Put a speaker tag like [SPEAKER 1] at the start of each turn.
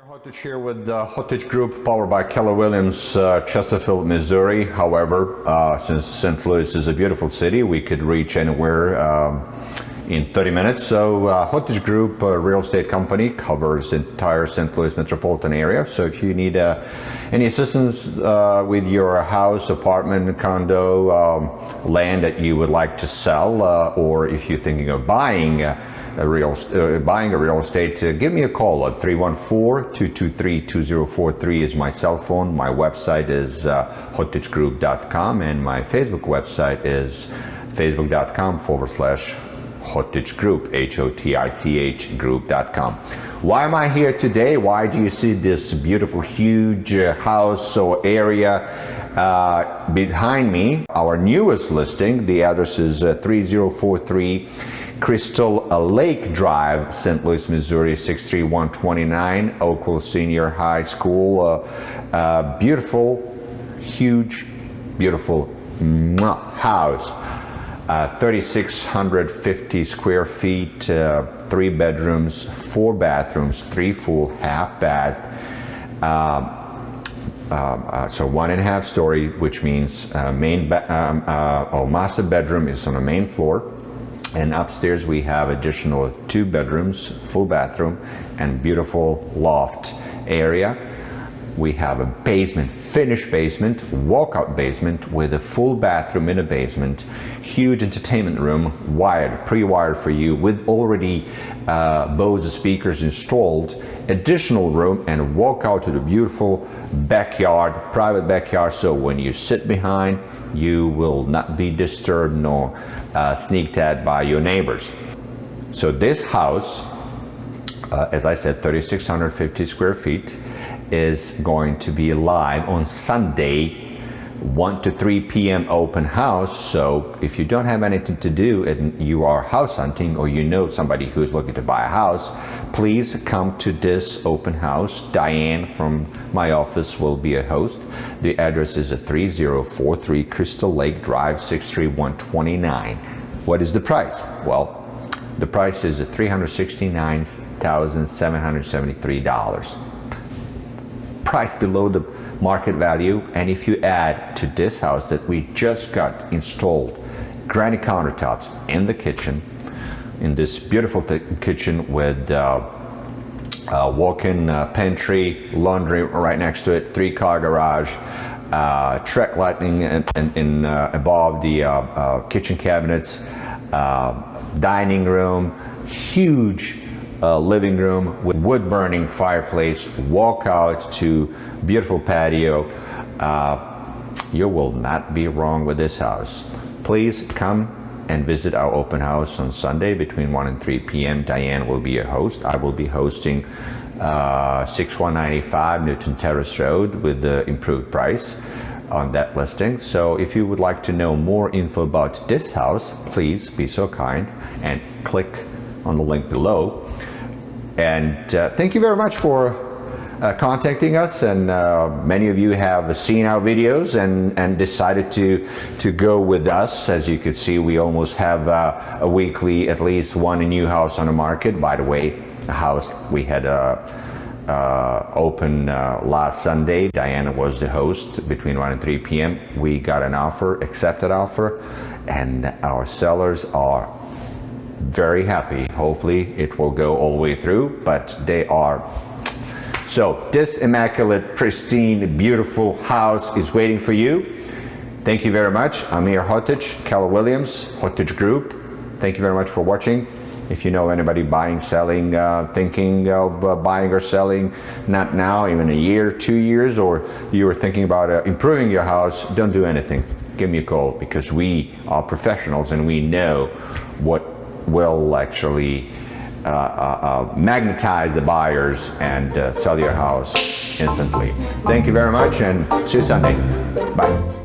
[SPEAKER 1] Hotich here with the Hotich Group, powered by Keller Williams, Chesterfield, Missouri. However, since St. Louis is a beautiful city, we could reach anywhere in 30 minutes. So Hotich Group, a real estate company, covers the entire St. Louis metropolitan area. So if you need any assistance with your house, apartment, condo, land that you would like to sell, or if you're thinking of buying a real estate, give me a call at 314-223-2043 is my cell phone. My website is hotichgroup.com, and my Facebook website is facebook.com/Hotich Group, Hotich Group.com. Why am I here today? Why do you see this beautiful, huge house or area behind me? Our newest listing, the address is 3043 Crystal Lake Drive, St. Louis, Missouri 63129, Oakville Senior High School. Beautiful, huge, beautiful house. 3,650 square feet, 3 bedrooms, 4 bathrooms, 3 full, half bath. So 1.5 story, which means master bedroom is on the main floor. And upstairs we have additional 2 bedrooms, full bathroom, and beautiful loft area. We have a basement, finished basement, walkout basement with a full bathroom in a basement, huge entertainment room, wired, pre-wired for you with already Bose speakers installed, additional room, and walk out to the beautiful backyard, private backyard. So when you sit behind, you will not be disturbed nor sneaked at by your neighbors. So this house, as I said, 3,650 square feet, is going to be live on Sunday, 1 to 3 p.m. open house. So if you don't have anything to do and you are house hunting, or you know somebody who's looking to buy a house, please come to this open house. Diane from my office will be a host. The address is at 3043 Crystal Lake Drive, 63129. What is the price? Well, the price is at $369,773. Price below the market value. And if you add to this house that we just got installed granite countertops in the kitchen, in this beautiful kitchen with walk-in pantry, laundry right next to it, 3-car garage, track lighting in above the kitchen cabinets, dining room, huge living room with wood burning fireplace, walk out to beautiful patio. You will not be wrong with this house. Please come and visit our open house on Sunday between 1 and 3 p.m. Diane will be a host. I will be hosting 6195 Newton Terrace Road with the improved price on that listing. So if you would like to know more info about this house, please be so kind and click on the link below. And thank you very much for contacting us, and many of you have seen our videos and decided to go with us. As you could see, we almost have a weekly, at least one new house on the market. By the way, the house we had open last Sunday. Diana was the host between 1 and 3 p.m. We got an offer, accepted offer, and our sellers are very happy. Hopefully it will go all the way through, but they are. So this immaculate, pristine, beautiful house is waiting for you. Thank you very much. I'm Amir Hotich, Keller Williams, Hotich Group. Thank you very much for watching. If you know anybody buying, selling, thinking of buying or selling, not now, even a year, 2 years, or you were thinking about improving your house, don't do anything. Give me a call, because we are professionals and we know what will actually magnetize the buyers and sell your house instantly. Thank you very much, and see you Sunday. Bye.